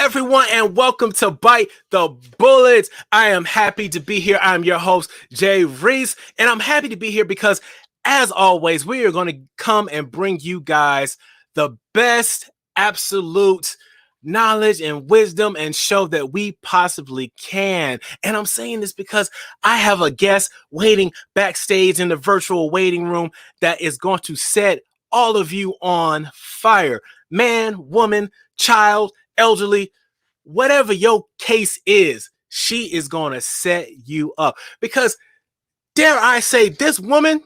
everyone, and welcome to Bite the Bullets. I am happy to be here. I'm your host, Jay Reese, and I'm happy to be here because, as always, we are going to come and bring you guys the best absolute knowledge and wisdom and show that we possibly can. And I'm saying this because I have a guest waiting backstage in the virtual waiting room that is going to set all of you on fire. Man, woman, child, elderly, whatever your case is, she is going to set you up. Because, dare I say, this woman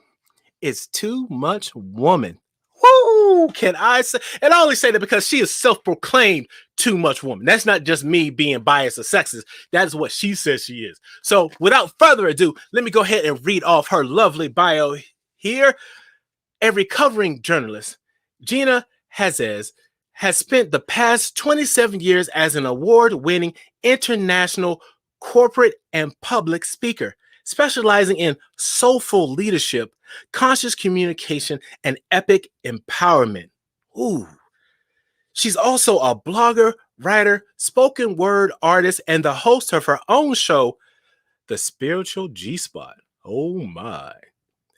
is too much woman. Woo! Can I say? And I only say that because she is self-proclaimed too much woman. That's not just me being biased or sexist. That is what she says she is. So, without further ado, let me go ahead and read off her lovely bio here. A recovering journalist, Gina Hatzis has spent the past 27 years as an award-winning international corporate and public speaker, specializing in soulful leadership, conscious communication, and epic empowerment. Ooh. She's also a blogger, writer, spoken word artist, and the host of her own show, The Spiritual G-Spot. Oh my.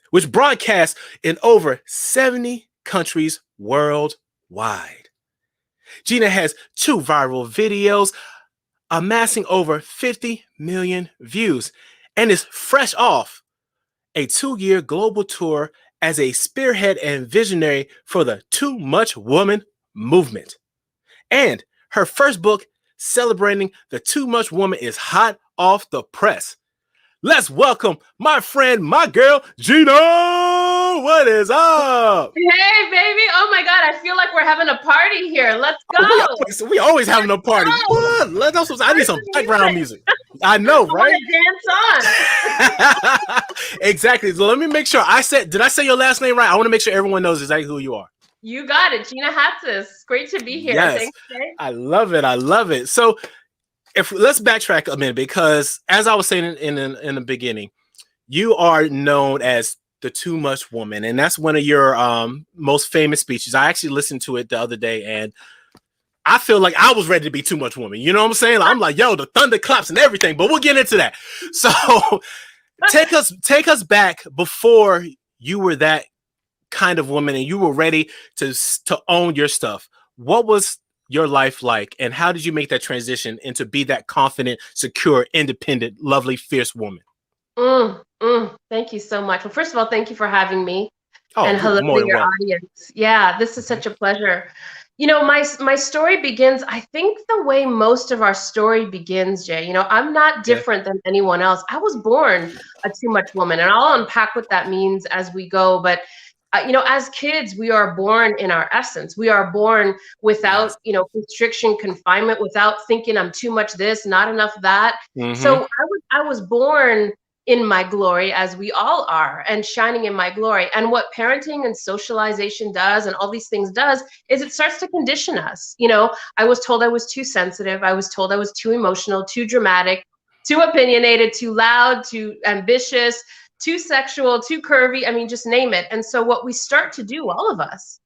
Which broadcasts in over 70 countries worldwide. Gina has 2 viral videos amassing over 50 million views and is fresh off a 2-year global tour as a spearhead and visionary for the Too Much Woman movement. And her first book, celebrating the Too Much Woman, is hot off the press. Let's welcome my friend, my girl, Gina. What is up? Hey, baby. Oh, my God. I feel like we're having a party here. Let's go. We always having a party. What? I need some background music. I know, right? Dance on. Exactly. So let me make sure. Did I say your last name right? I want to make sure everyone knows exactly who you are. You got it. Gina Hatzis. Great to be here. Yes. Thanks, Jay. I love it. I love it. So let's backtrack a minute, because as I was saying in the beginning, you are known as the Too Much Woman, and that's one of your most famous speeches. I actually listened to it the other day, and I feel like I was ready to be too much woman. You know what I'm saying? I'm like, yo, the thunder claps and everything, but we'll get into that. So take us back before you were that kind of woman and you were ready to own your stuff. What was your life like, and how did you make that transition into be that confident, secure, independent, lovely, fierce woman? Thank you so much. Well, first of all, thank you for having me. Oh, and hello to your audience. Yeah, this is such a pleasure. You know, my story begins, I think, the way most of our story begins, Jay. You know, I'm not different than anyone else. I was born a too much woman, and I'll unpack what that means as we go. But you know, as kids, we are born in our essence. We are born without, you know, constriction, confinement, without thinking I'm too much this, not enough that. So I was born in my glory, as we all are, and shining in my glory. And what parenting and socialization does and all these things does is it starts to condition us. You know, I was told I was too sensitive. I was told I was too emotional, too dramatic, too opinionated, too loud, too ambitious, too sexual, too curvy. I mean, just name it. And so what we start to do, all of us,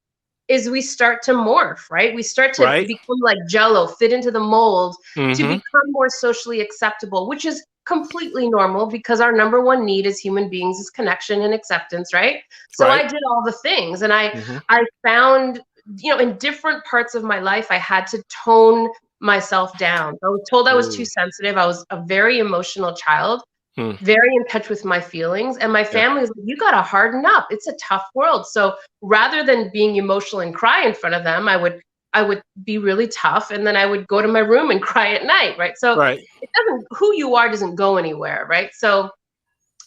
is we start to morph, right? We start to become like Jello, fit into the mold to become more socially acceptable, which is completely normal because our number one need as human beings is connection and acceptance, right? So I did all the things, and I found, you know, in different parts of my life, I had to tone myself down. I was told I was too sensitive. I was a very emotional child. Very in touch with my feelings, and my family was like, you got to harden up. It's a tough world. So rather than being emotional and cry in front of them, I would be really tough, and then I would go to my room and cry at night, right? So it doesn't, who you are doesn't go anywhere, right? So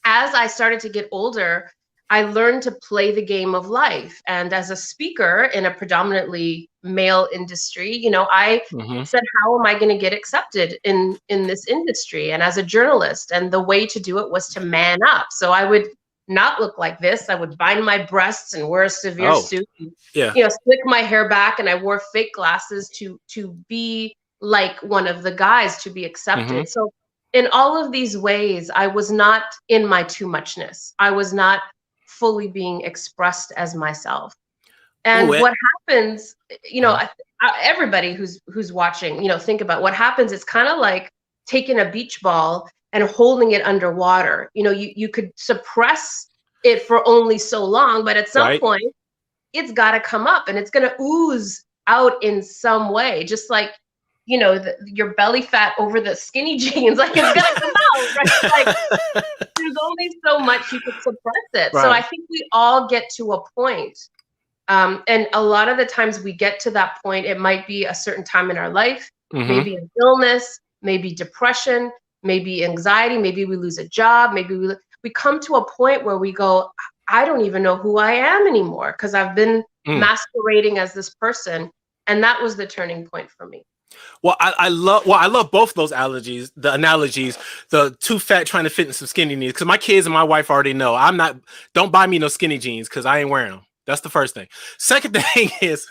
as I started to get older, I learned to play the game of life. And as a speaker in a predominantly male industry, you know, I said, how am I going to get accepted in this industry? And as a journalist, and the way to do it was to man up. So I would not look like this. I would bind my breasts and wear a severe suit, and, you know, slick my hair back, and I wore fake glasses to be like one of the guys, to be accepted. So in all of these ways, I was not in my too muchness. I was not fully being expressed as myself. And Ooh, what happens, uh-huh. everybody who's watching, think about what happens. It's kind of like taking a beach ball and holding it underwater. You could suppress it for only so long, but at some Right. point, it's got to come up and it's going to ooze out in some way, just like your belly fat over the skinny jeans, like it's going to come out, right? Like there's only so much you could suppress it. So I Right. think we all get to a point, and a lot of the times we get to that point, it might be a certain time in our life, Mm-hmm. maybe an illness, maybe depression, maybe anxiety, maybe we lose a job, maybe we come to a point where we go, I don't even know who I am anymore because I've been Mm. masquerading as this person. And that was the turning point for me. Well, I love both of those analogies, the too fat trying to fit in some skinny jeans. Because my kids and my wife already know don't buy me no skinny jeans because I ain't wearing them. That's the first thing. Second thing is,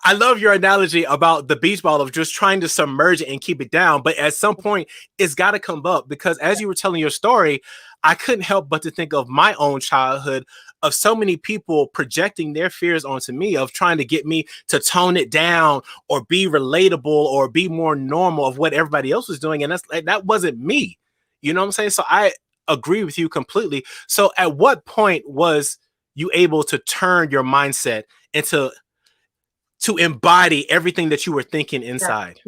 I love your analogy about the beach ball of just trying to submerge it and keep it down. But at some point, it's got to come up because as you were telling your story, I couldn't help but to think of my own childhood of so many people projecting their fears onto me of trying to get me to tone it down or be relatable or be more normal of what everybody else was doing. And that wasn't me. You know what I'm saying? So I agree with you completely. So at what point was you able to turn your mindset into to embody everything that you were thinking Yeah. inside?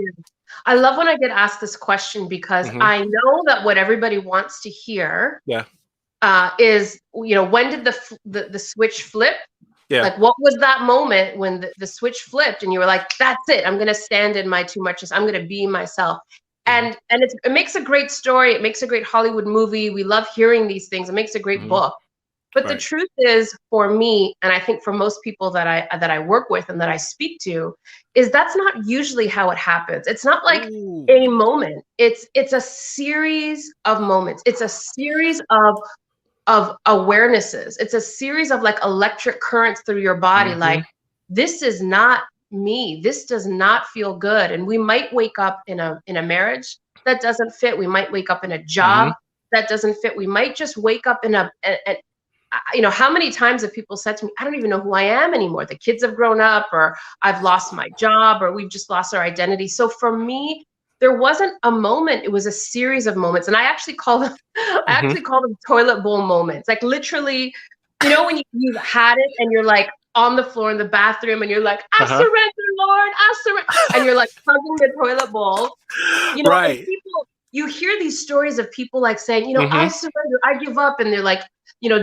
I love when I get asked this question because Mm-hmm. I know that what everybody wants to hear Yeah. is, when did the switch flip? Yeah. Like, what was that moment when the switch flipped and you were like, that's it, I'm going to stand in my too muchness, I'm going to be myself. Mm-hmm. And it makes a great story, it makes a great Hollywood movie, we love hearing these things, it makes a great Mm-hmm. book. But the Right. truth is, for me, and I think for most people that I work with and that I speak to, is that's not usually how it happens. It's not like Ooh. a moment. It's a series of moments. It's a series of awarenesses. It's a series of like electric currents through your body. Mm-hmm. Like, this is not me. This does not feel good. And we might wake up in a marriage that doesn't fit. We might wake up in a Mm-hmm. job that doesn't fit. We might just wake up in how many times have people said to me, I don't even know who I am anymore. The kids have grown up, or I've lost my job, or we've just lost our identity. So for me, there wasn't a moment, it was a series of moments. And I actually call them, Mm-hmm. toilet bowl moments. Like literally, when you've had it and you're like on the floor in the bathroom and you're like, I Uh-huh. surrender, Lord, I surrender. And you're like hugging the toilet bowl, and Right. people, you hear these stories of people like saying, I Mm-hmm. surrender, I give up. And they're like,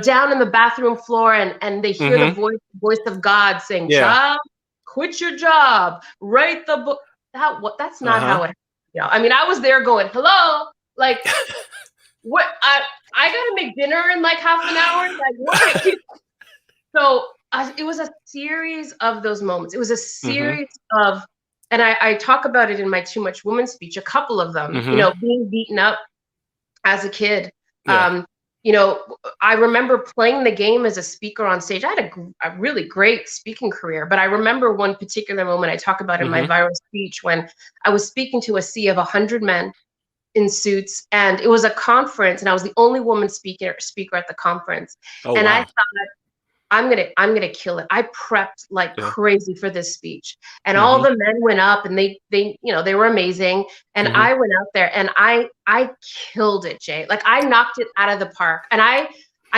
down in the bathroom floor, and they hear the Mm-hmm. voice of God saying, Yeah. child, quit your job, write the book. That's not Uh-huh. how it, I mean, I was there going, hello, like, what, I gotta make dinner in like half an hour, like, what? So it was a series of those moments. It was a Mm-hmm. series of, and I talk about it in my Too Much Woman speech, a couple of them, Mm-hmm. being beaten up as a kid. Yeah. I remember playing the game as a speaker on stage. I had a really great speaking career, but I remember one particular moment I talk about in my Mm-hmm. viral speech when I was speaking to a sea of 100 men in suits, and it was a conference, and I was the only woman speaker at the conference. Oh And I wow. thought, I'm gonna kill it. I prepped like Yeah. crazy for this speech, and all Mm-hmm. the men went up, and they were amazing. And Mm-hmm. I went out there, and I killed it, Jay. Like I knocked it out of the park, and I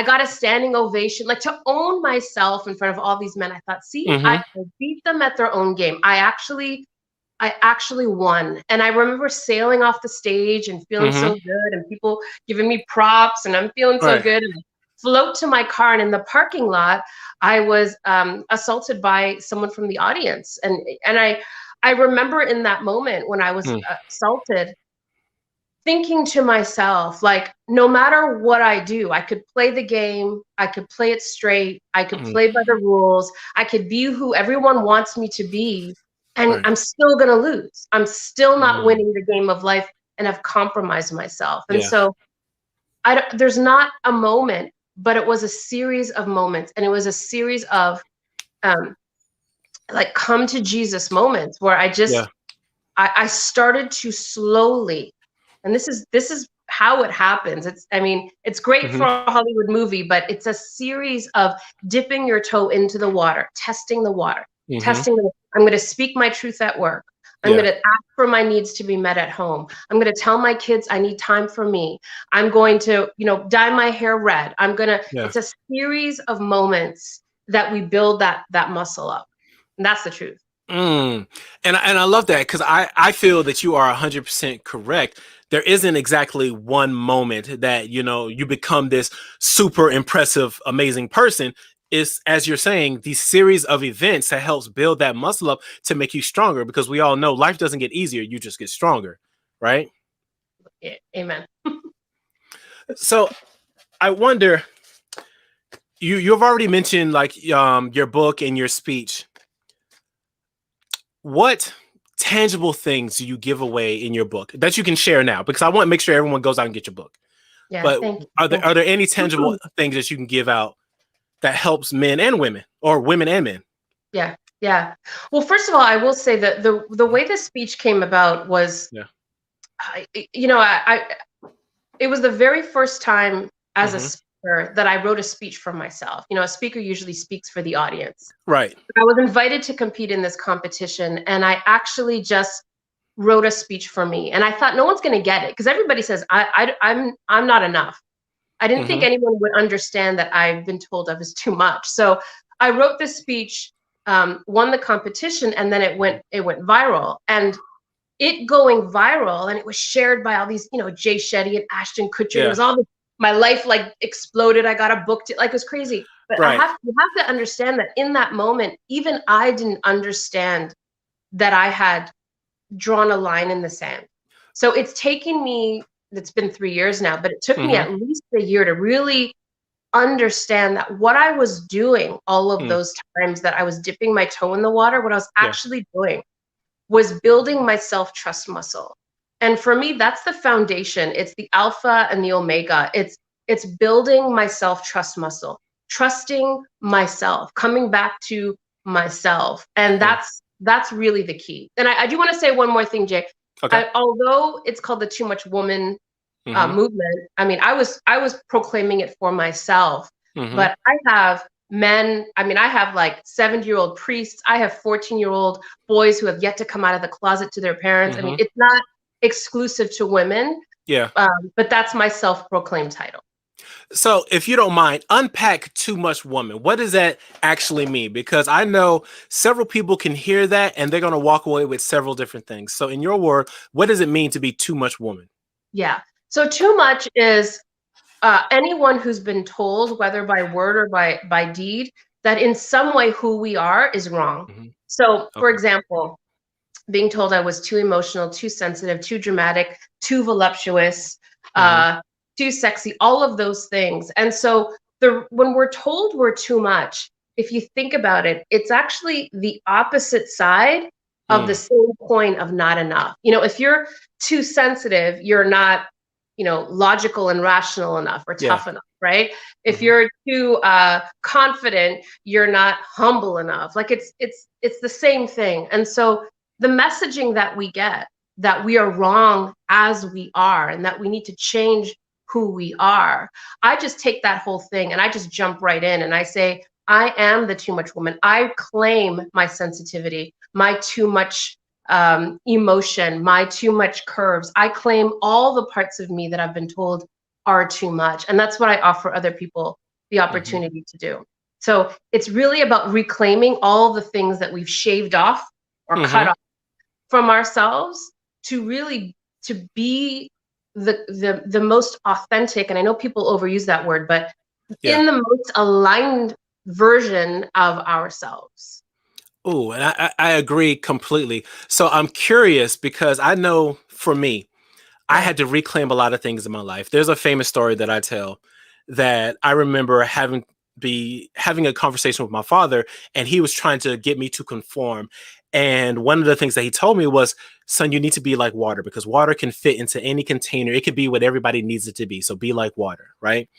got a standing ovation. Like, to own myself in front of all these men, I thought, see, Mm-hmm. I beat them at their own game. I actually won. And I remember sailing off the stage and feeling Mm-hmm. so good, and people giving me props, and I'm feeling so Right. good. And I float to my car, and in the parking lot, I was assaulted by someone from the audience. And I remember in that moment when I was Mm. assaulted, thinking to myself, like, no matter what I do, I could play the game, I could play it straight, I could Mm. play by the rules, I could be who everyone wants me to be, and Right. I'm still gonna lose. I'm still not Mm. winning the game of life, and I've compromised myself. And Yeah. so there's not a moment, but it was a series of moments, and it was a series of um, like come to Jesus moments where Yeah. I started to slowly, and this is how it happens. It's great Mm-hmm. for a Hollywood movie, but it's a series of dipping your toe into the water, testing the water, testing. I'm going to speak my truth at work. I'm going to ask for my needs to be met at home. I'm going to tell my kids I need time for me. I'm going to, dye my hair red. It's a series of moments that we build that muscle up. And that's the truth. And I love that, because I feel that you are 100% correct. There isn't exactly one moment that, you become this super impressive, amazing person. It's, as you're saying, these series of events that helps build that muscle up to make you stronger, because we all know life doesn't get easier. You just get stronger. Right. Yeah, amen. So I wonder, you've already mentioned like your book and your speech. What tangible things do you give away in your book that you can share now? Because I want to make sure everyone goes out and get your book. Yeah, But thank you. are there any tangible things that you can give out that helps men and women, or women and men? Yeah. Yeah. Well, first of all, I will say that the way the speech came about was, it was the very first time as a speaker that I wrote a speech for myself. A speaker usually speaks for the audience. Right. I was invited to compete in this competition, and I actually just wrote a speech for me. And I thought, no one's going to get it, because everybody says I'm not enough. I didn't think anyone would understand that I've been told of is too much. So I wrote this speech, won the competition, and then it went viral. And it going viral, and it was shared by all these, Jay Shetty and Ashton Kutcher. It was all my life like exploded. I got a book, like it was crazy. But you have to understand that in that moment, even I didn't understand that I had drawn a line in the sand. So it's taken me, it's been 3 years now, but it took me at least a year to really understand that what I was doing all of those times that I was dipping my toe in the water, what I was actually doing was building my self-trust muscle. And for me, that's the foundation. It's the alpha and the omega. It's building my self-trust muscle, trusting myself, coming back to myself. And that's really the key. And I do want to say one more thing, Jay. Okay. Although it's called the Too Much Woman movement, I mean, I was proclaiming it for myself, but I have men, I have like 70-year-old priests. I have 14-year-old boys who have yet to come out of the closet to their parents. I mean, it's not exclusive to women. Yeah. But that's my self-proclaimed title. So if you don't mind, unpack Too Much Woman. What does that actually mean? Because I know several people can hear that and they're going to walk away with several different things. So in your word, what does it mean to be too much woman? Yeah. So too much is anyone who's been told, whether by word or by deed, that in some way who we are is wrong. So for example, being told I was too emotional, too sensitive, too dramatic, too voluptuous, too sexy, all of those things. And so when we're told we're too much, if you think about it, it's actually the opposite side of the same coin of not enough. If you're too sensitive, you're not, logical and rational enough or tough enough, right? If you're too confident, you're not humble enough. Like it's the same thing. And so the messaging that we get, that we are wrong as we are and that we need to change who we are, I just take that whole thing and I just jump right in and I say, I am the too much woman. I claim my sensitivity, my too much emotion, my too much curves. I claim all the parts of me that I've been told are too much. And that's what I offer other people the opportunity to do. So it's really about reclaiming all the things that we've shaved off or cut off from ourselves to really to be the most authentic, and I know people overuse that word, but in the most aligned version of ourselves. Oh, and I agree completely. So I'm curious because I know for me, I had to reclaim a lot of things in my life. There's a famous story that I tell that I remember having a conversation with my father, and he was trying to get me to conform. And one of the things that he told me was, son, you need to be like water, because water can fit into any container. It could be what everybody needs it to be. So be like water, right?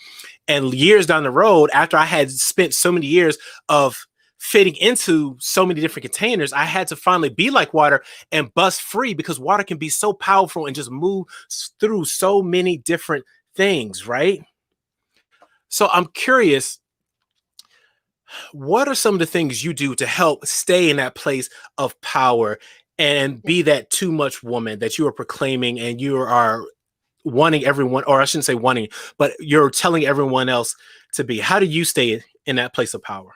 And years down the road, after I had spent so many years of fitting into so many different containers, I had to finally be like water and bust free, because water can be so powerful and just move through so many different things, right? So I'm curious, What are some of the things you do to help stay in that place of power and be that too much woman that you are proclaiming and you are wanting everyone, or I shouldn't say wanting, but you're telling everyone else to be? How do you stay in that place of power?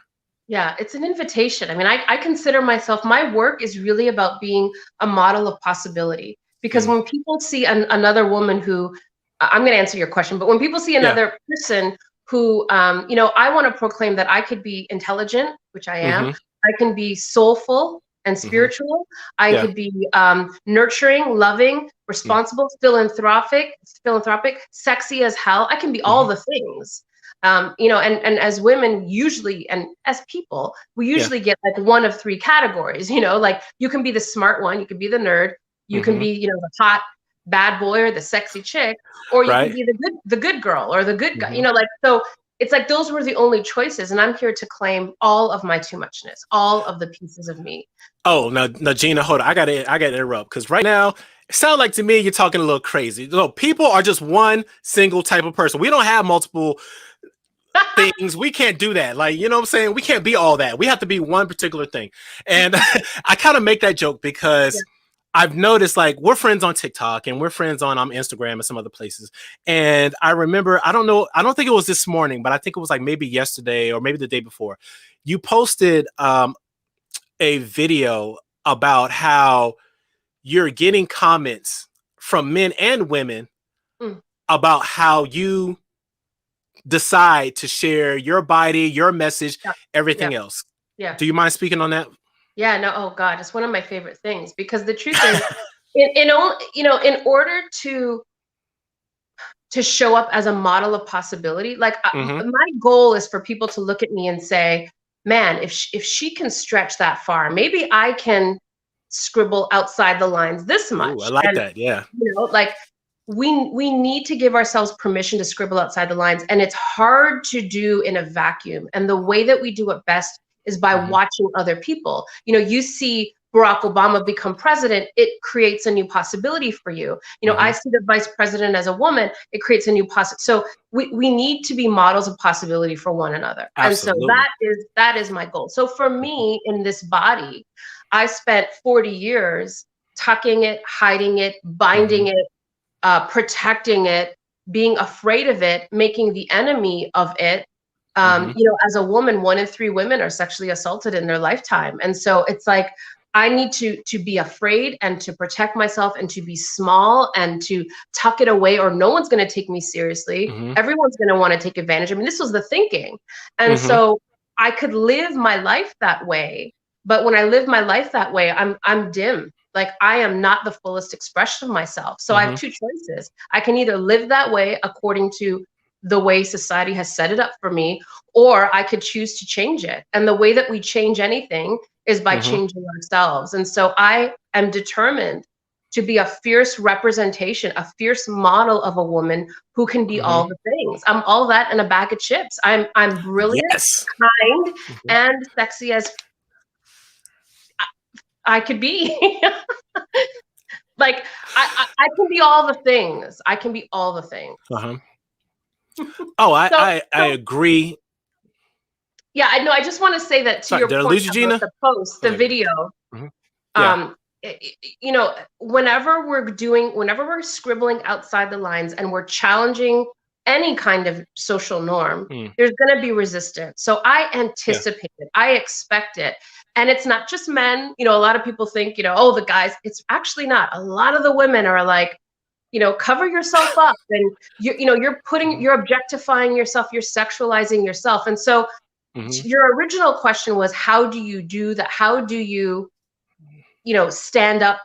Yeah, it's an invitation. I mean, I consider myself, my work is really about being a model of possibility. Because Mm. when people see another woman who, I'm going to answer your question, but when people see Yeah. another person who, I want to proclaim that I could be intelligent, which I am. Hmm. I can be soulful and Hmm. spiritual. I Yeah. could be nurturing, loving, Mm. responsible, philanthropic, sexy as hell. I can be all Hmm. the things. And as women usually, and as people, we Yeah. usually get like one of three categories. Like you can be the smart one, you can be the nerd, you can Hmm. be, the hot bad boy or the sexy chick, or you could Right. be the good girl or the good guy. Hmm. So it's like those were the only choices, and I'm here to claim all of my too muchness, all of the pieces of me. Oh, now, Gina, hold on. I gotta interrupt because right now it sounds like to me you're talking a little crazy. No, people are just one single type of person. We don't have multiple things. We can't do that. Like, you know what I'm saying? We can't be all that. We have to be one particular thing. And I kind of make that joke Yeah. because I've noticed like we're friends on TikTok and we're friends on Instagram and some other places. And I remember, I don't know, I don't think it was this morning, but I think it was like maybe yesterday or maybe the day before. You posted a video about how you're getting comments from men and women Mm, about how you decide to share your body, your message, yeah. Yeah. everything else. Yeah. Do you mind speaking on that? Yeah, no, oh God, it's one of my favorite things because the truth is, in order to show up as a model of possibility, like Mm-hmm. my goal is for people to look at me and say, man, if she can stretch that far, maybe I can scribble outside the lines this Ooh, I much. like And that. Yeah. like we need to give ourselves permission to scribble outside the lines, and it's hard to do in a vacuum, and the way that we do it best is by Mm-hmm. watching other people. You see Barack Obama become president, it creates a new possibility for you. I Mm-hmm. see the vice president as a woman, it creates a new possibility. So we need to be models of possibility for one another, and so Absolutely. that is my goal. So for me, in this body, I spent 40 years tucking it, hiding it, Mm-hmm. binding it, protecting it, being afraid of it, making the enemy of it. Mm-hmm. As a woman, 1 in 3 women are sexually assaulted in their lifetime, and so it's like I need to be afraid and to protect myself and to be small and to tuck it away, or no one's going to take me seriously. Mm-hmm. Everyone's going to want to take advantage. I mean, this was the thinking, and Mm-hmm. so I could live my life that way. But when I live my life that way, I'm dim. Like I am not the fullest expression of myself. So I have Mm-hmm. two choices. I can either live that way according to the way society has set it up for me, or I could choose to change it. And the way that we change anything is by Mm-hmm. changing ourselves. And so I am determined to be a fierce representation, a fierce model of a woman who can be Mm-hmm. all the things. I'm all that in a bag of chips. I'm brilliant, Yes. kind, Mm-hmm. and sexy as I could be. Like I can be all the things. I can be all the things. Uh-huh. Oh, I, So I I so agree. yeah, I know. I just want to say that to Sorry, your did I point lose you, about Gina? the post, the Okay, good. video. Mm-hmm. Yeah. Um, whenever we're scribbling outside the lines and we're challenging any kind of social norm, Mm. there's going to be resistance. So I Yeah. anticipate it. I expect it. And it's not just men. A lot of people think, oh, the guys. It's actually not. A lot of the women are like, cover yourself up, and Mm-hmm. you're objectifying yourself, you're sexualizing yourself. And so Mm-hmm. your original question was, how do you do that? How do you, stand up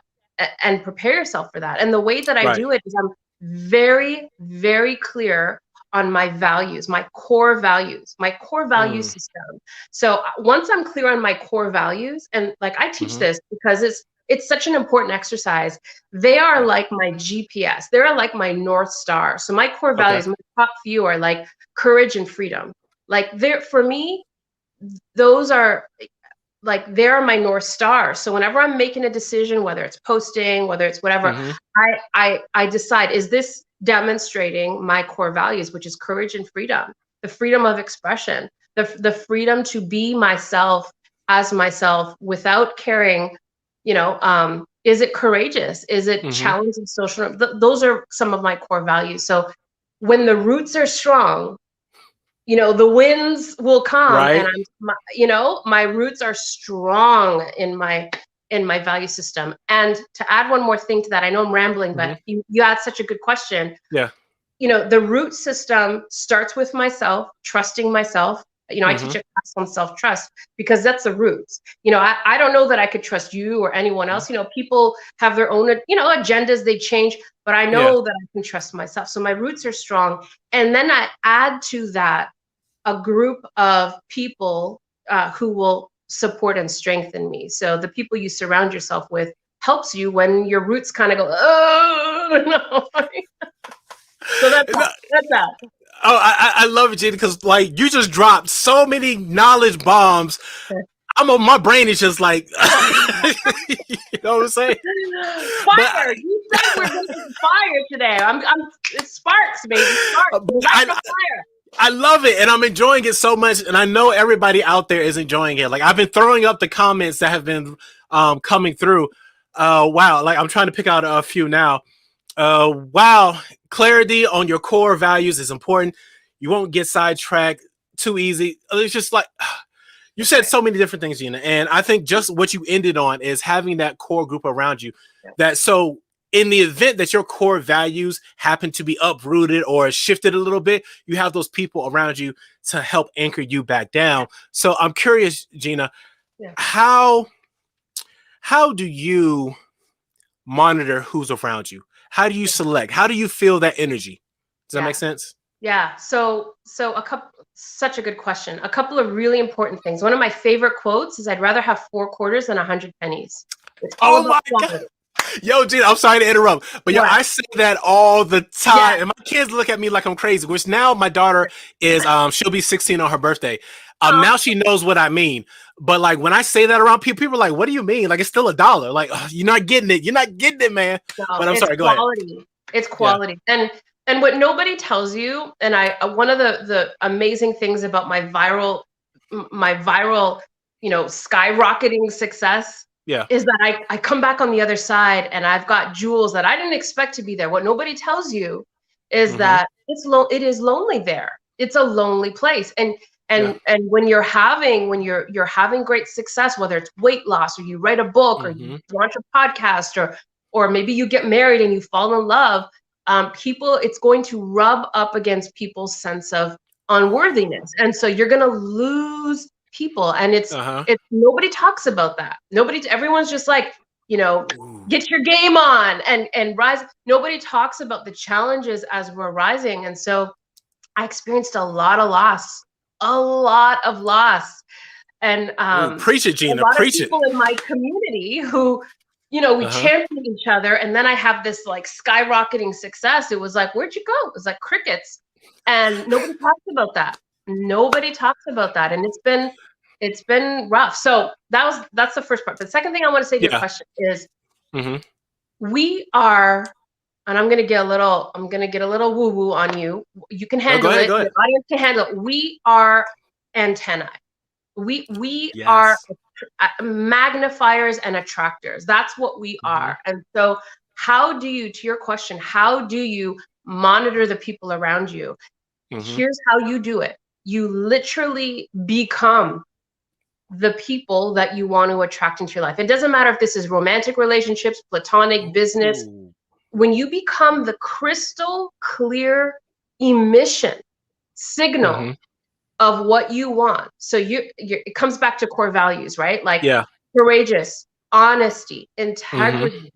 and prepare yourself for that? And the way that I Right. do it is I'm very, very clear on my values, my core values, my core value Mm. system. So once I'm clear on my core values, and like I teach Mm-hmm. this because it's such an important exercise. They are Yeah. like my GPS. They're like my North Star. So my core Okay. values, my top few are like courage and freedom. Like they're for me, those are like they're my North Star. So whenever I'm making a decision, whether it's posting, whether it's whatever, Mm-hmm. I decide, is this demonstrating my core values, which is courage and freedom, the freedom of expression. the freedom to be myself as myself without caring, is it courageous? Is it challenging social? Those are some of my core values. So when the roots are strong, the winds will come, and Right. my roots are strong in my value system. And to add one more thing to that, I know I'm rambling, but you asked such a good question. Yeah. The root system starts with myself, trusting myself. I teach a class on self-trust because that's the roots. I don't know that I could trust you or anyone else. People have their own, agendas, they change, but I know that I can trust myself. So my roots are strong. And then I add to that a group of people who will support and strengthen me. So the people you surround yourself with helps you when your roots kind of go, oh, no. So that's that. Oh, I love it, Gina, because like you just dropped so many knowledge bombs. My brain is just like, you know what I'm saying? Fire! You said we're going to fire today. It's sparks, baby. Sparks. Fire. I love it, and I'm enjoying it so much, and I know everybody out there is enjoying it. Like I've been throwing up the comments that have been coming through. Wow, like I'm trying to pick out a few now. Wow, clarity on your core values is important. You won't get sidetracked too easy. It's just like you said so many different things, Gina, and I think just what you ended on is having that core group around you. That so in the event that your core values happen to be uprooted or shifted a little bit, you have those people around you to help anchor you back down. So I'm curious, Gina, how do you monitor who's around you? How do you select? How do you feel that energy? Does that make sense? Yeah. So such a good question. A couple of really important things. One of my favorite quotes is, "I'd rather have 4 quarters than 100 pennies." It's all about quality. Yo, Gina, I'm sorry to interrupt, but I say that all the time, and my kids look at me like I'm crazy. Which now my daughter is, she'll be 16 on her birthday. Now she knows what I mean. But like when I say that around people, people are like, "What do you mean? Like it's still $1." Like you're not getting it. You're not getting it, man. No, but I'm sorry. Go ahead. It's quality, and what nobody tells you. And one of the amazing things about my viral, skyrocketing success. Is that I come back on the other side and I've got jewels that I didn't expect to be there. What nobody tells you is that it is lonely there. It's a lonely place. And when you're having great success, whether it's weight loss or you write a book or you launch a podcast or maybe you get married and you fall in love, it's going to rub up against people's sense of unworthiness. And so you're going to lose people, and it's nobody talks about that. Everyone's just like, get your game on and rise. Nobody talks about the challenges as we're rising. And so I experienced a lot of loss. And preach it, Gina. A lot Preach of people in my community who, we champion each other, and then I have this like skyrocketing success. It was like, where'd you go? It was like crickets, and nobody talks about that. Nobody talks about that, and it's been rough. So that's the first part. The second thing I want to say to your question is, we are, and I'm gonna get a little woo woo on you. You can handle it. The audience can handle it. We are antennae. We are magnifiers and attractors. That's what we are. And so, to your question, how do you monitor the people around you? Here's how you do it. You literally become the people that you want to attract into your life. It doesn't matter if this is romantic relationships, platonic, business. When you become the crystal clear emission signal of what you want. So it comes back to core values, right? Like courageous, honesty, integrity,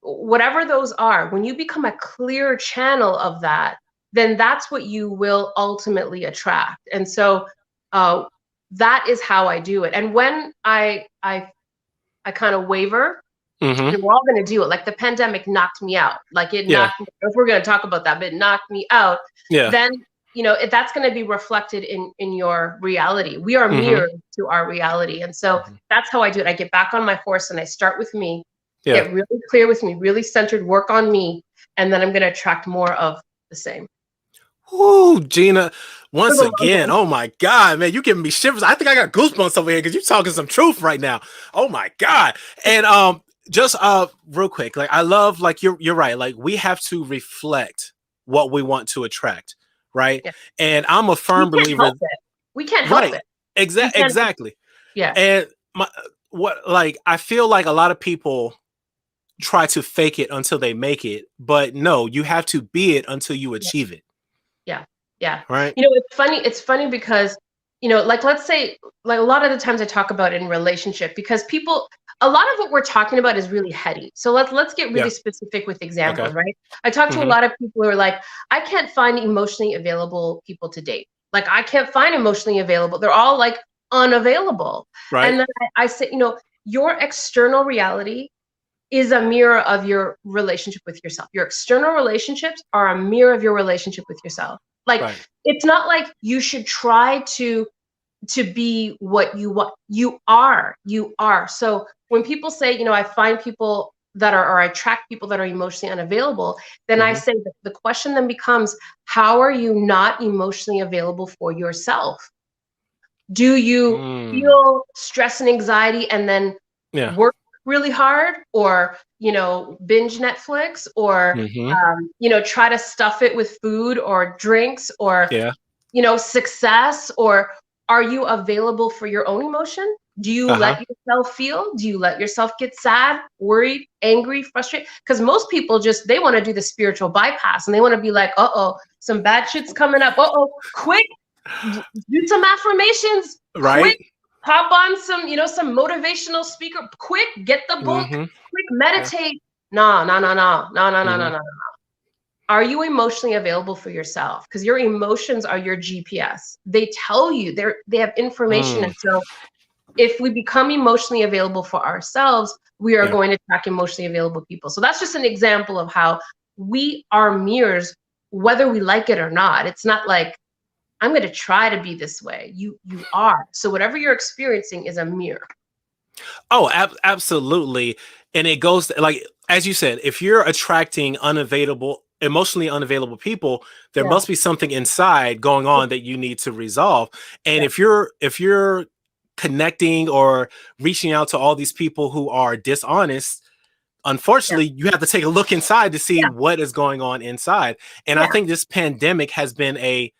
whatever those are. When you become a clear channel of that, then that's what you will ultimately attract. And so that is how I do it. And when I kind of waver, and we're all going to do it. Like the pandemic knocked me out. Like it knocked me, if we're going to talk about that, but it knocked me out. Then, that's going to be reflected in your reality. We are mirrored to our reality. And so that's how I do it. I get back on my horse and I start with me, get really clear with me, really centered, work on me. And then I'm going to attract more of the same. Oh, Gina, For once the long again, run. oh my God, man, you giving me shivers. I think I got goosebumps over here because you're talking some truth right now. Oh my God. And just real quick, like I love, like you're right. Like we have to reflect what we want to attract, right? Yeah. And I'm a We firm can't believer, help it. We can't help right? it. We can't. Exactly. Yeah. And my what like I feel like a lot of people try to fake it until they make it, but no, you have to be it until you Yeah. achieve it, Yeah. Yeah. right? You know, it's funny. It's funny because, you know, like let's say, like a lot of the times I talk about it in relationship because people, a lot of what we're talking about is really heady. So let's get really Yeah. specific with Okay. examples, right? I talk to a Hmm. lot of people who are like, I can't find emotionally available people to date. Like I can't find emotionally available. They're all like unavailable. Right. And then I say, you know, your external reality is a mirror of your relationship with yourself. Your external relationships are a mirror of your relationship with yourself. Like Right. it's not like you should try to be what you want. You are. You are. So when people say, you know, I find people that are or I attract people that are emotionally unavailable, then I Hmm. say that the question then becomes, how are you not emotionally available for yourself? Do you Mm. feel stress and anxiety and then Yeah. work really hard, or you know, binge Netflix, or Hmm. you know, try to stuff it with food or drinks, or Yeah. you know, success? Or are you available for your own emotion? Do you Uh-huh. let yourself feel? Do you let yourself get sad, worried, angry, frustrated? Because most people just they want to do the spiritual bypass and they want to be like, uh-oh, some bad shit's coming up. Uh-oh, quick, do some affirmations, Right. quick, hop on some, you know, some motivational speaker, quick, get the book, Hmm. quick, Yeah. meditate. No, no, no, no, no, no, no, no, Hmm. no. Are you emotionally available for yourself? Because your emotions are your GPS. They tell you, they have information. Mm. And so if we become emotionally available for ourselves, we are Yeah. going to attract emotionally available people. So that's just an example of how we are mirrors, whether we like it or not. It's not like I'm going to try to be this way. You are. So whatever you're experiencing is a mirror. Oh, absolutely. And it goes like as you said, if you're attracting unavailable, emotionally unavailable people, there Yeah. must be something inside going Yeah. on that you need to resolve. And Yeah. if you're connecting or reaching out to all these people who are dishonest, Yeah. unfortunately, you have to take a look inside to see Yeah. what is going on inside. And I Yeah. think this pandemic has been a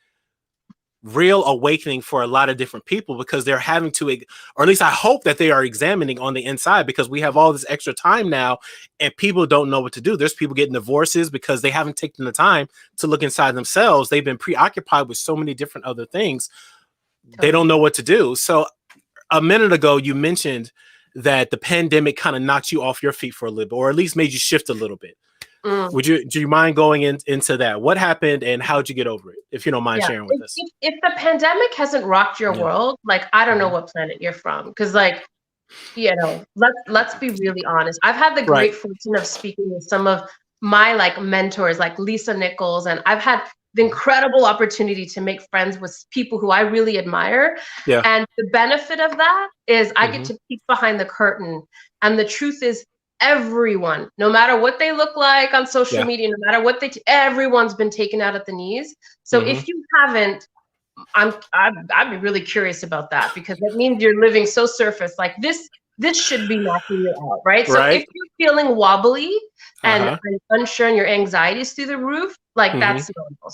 real awakening for a lot of different people because they're having to, or at least I hope that they are examining on the inside because we have all this extra time now and people don't know what to do. There's people getting divorces because they haven't taken the time to look inside themselves. They've been preoccupied with so many different other things. They don't Totally. know what to do. So a minute ago, you mentioned that the pandemic kind of knocked you off your feet for a little bit, or at least made you shift a little bit. Mm. Do you mind going into that? What happened and how'd you get over it? If you don't mind Yeah. sharing with If, us. if, if the pandemic hasn't rocked your Yeah. world, like I don't know Hmm. what planet you're from. Because like, you know, let's be really honest. I've had the Right. great fortune of speaking with some of my like mentors, like Lisa Nichols, and I've had the incredible opportunity to make friends with people who I really admire. Yeah. And the benefit of that is I get Hmm. to peek behind the curtain. And the truth is, everyone, no matter what they look like on social Yeah. media, no matter what everyone's been taken out at the knees. So Hmm. if you haven't, I'd be really curious about that because it means you're living so surface. Like this should be knocking you out, right? So if Right. you're feeling wobbly Uh-huh. and unsure and your anxiety is through the roof, like Hmm. that's normal.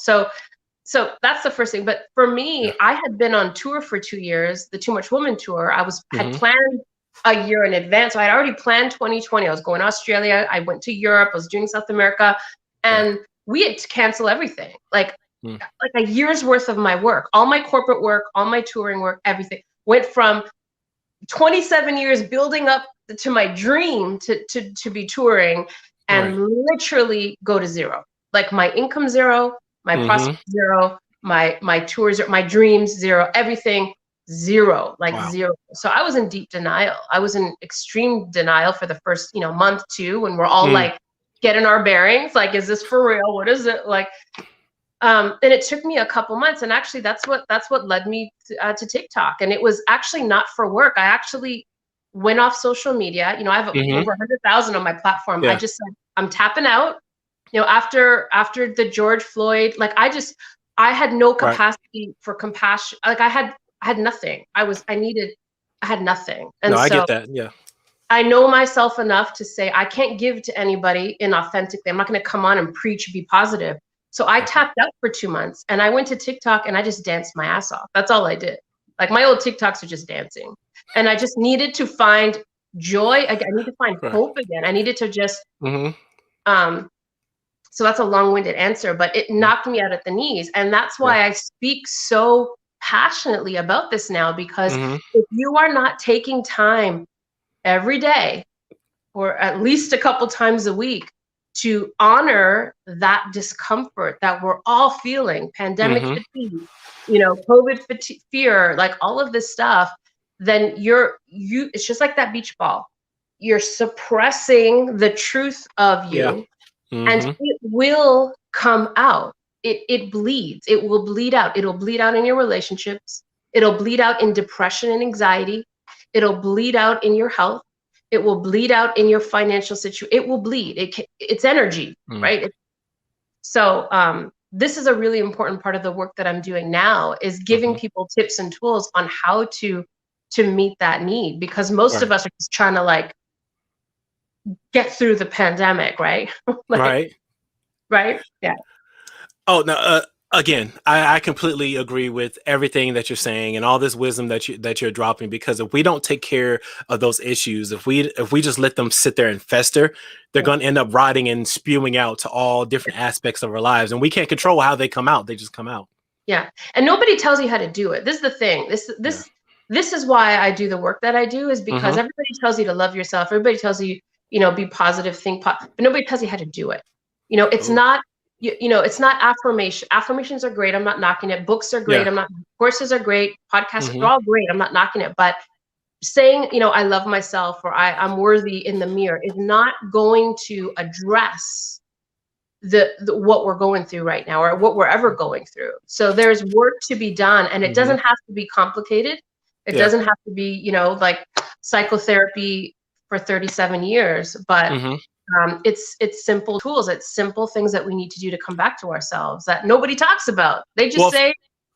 So that's the first thing. But for Yeah. me, I had been on tour for 2 years, the Too Much Woman tour. Had Hmm. planned a year in advance. So I had already planned 2020. I was going to Australia. I went to Europe. I was doing South America, Yeah. and we had to cancel everything. Mm. Like a year's worth of my work, all my corporate work, all my touring work, everything went from 27 years building up to my dream to be touring Right. and literally go to zero. Like my income zero, my Hmm. prospect zero, my tours, my dreams zero, everything zero, like Wow. zero. So I was in deep denial. I was in extreme denial for the first, you know, month, two, when we're all Mm. like getting our bearings. Like, is this for real? What is it like? And it took me a couple months, and actually, that's what led me to TikTok. And it was actually not for work. I actually went off social media. You know, I have Hmm. over 100,000 on my platform. I Yeah. just said I'm tapping out. You know, after the George Floyd, like I had no Right. capacity for compassion. Like I had nothing. I had nothing. No, And I so get that. Yeah. I know myself enough to say I can't give to anybody inauthentically. I'm not going to come on and preach, be positive. So I tapped out for 2 months and I went to TikTok and I just danced my ass off. That's all I did. Like my old TikToks are just dancing. And I just needed to find joy. I need to find Right. hope again. I needed to just, Mm-hmm. so that's a long-winded answer, but it knocked me out at the knees. And that's why I speak so passionately about this now, because Mm-hmm. if you are not taking time every day, or at least a couple times a week, to honor that discomfort that we're all feeling, pandemic Mm-hmm. fatigue, COVID fatigue, fear, like all of this stuff, then it's just like that beach ball. You're suppressing the truth of Yeah. you, and Mm-hmm. it will come out. It bleeds. It will bleed out. It'll bleed out in your relationships. It'll bleed out in depression and anxiety. It'll bleed out in your health. It will bleed out in your financial situation. It will bleed. It's energy, right? So this is a really important part of the work that I'm doing now, is giving Mm-hmm. people tips and tools on how to meet that need, because most of Right. us are just trying to like get through the pandemic, right? Like, Right. right? Yeah. Oh no. Again, I completely agree with everything that you're saying and all this wisdom that you're dropping. Because if we don't take care of those issues, if we just let them sit there and fester, they're Yeah. going to end up rotting and spewing out to all different aspects of our lives, and we can't control how they come out. They just come out. Yeah. And nobody tells you how to do it. This is the thing. Yeah. This is why I do the work that I do, is because Mm-hmm. everybody tells you to love yourself. Everybody tells you, be positive, but nobody tells you how to do it. It's Oh. not, it's not affirmation. Affirmations are great. I'm not knocking it. Books are great. Yeah. Courses are great. Podcasts, Mm-hmm. they're all great. I'm not knocking it. But saying, I love myself, or I'm worthy in the mirror, is not going to address the what we're going through right now, or what we're ever going through. So there's work to be done, and it Mm-hmm. doesn't have to be complicated. It Yeah. doesn't have to be, like psychotherapy for 37 years, but Mm-hmm. it's simple tools. It's simple things that we need to do to come back to ourselves that nobody talks about. They just Well, say,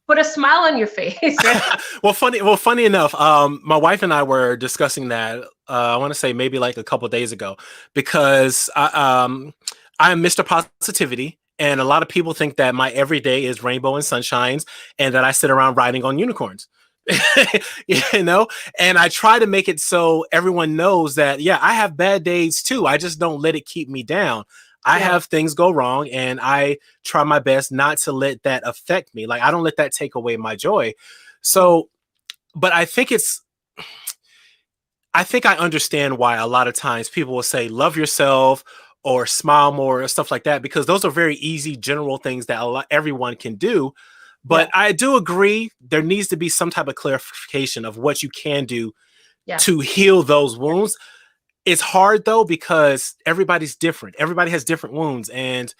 put a smile on your face, right? funny enough, my wife and I were discussing that. I want to say maybe like a couple days ago, because I'm Mr. Positivity, and a lot of people think that my everyday is rainbow and sunshines, and that I sit around riding on unicorns. And I try to make it so everyone knows that, yeah, I have bad days too. I just don't let it keep me down. I Yeah. have things go wrong, and I try my best not to let that affect me. Like, I don't let that take away my joy. So, but I think I understand why a lot of times people will say, love yourself or smile more or stuff like that, because those are very easy, general things that everyone can do. But Yeah. I do agree there needs to be some type of clarification of what you can do Yeah. to heal those wounds. It's hard though, because everybody's different. Everybody has different wounds, and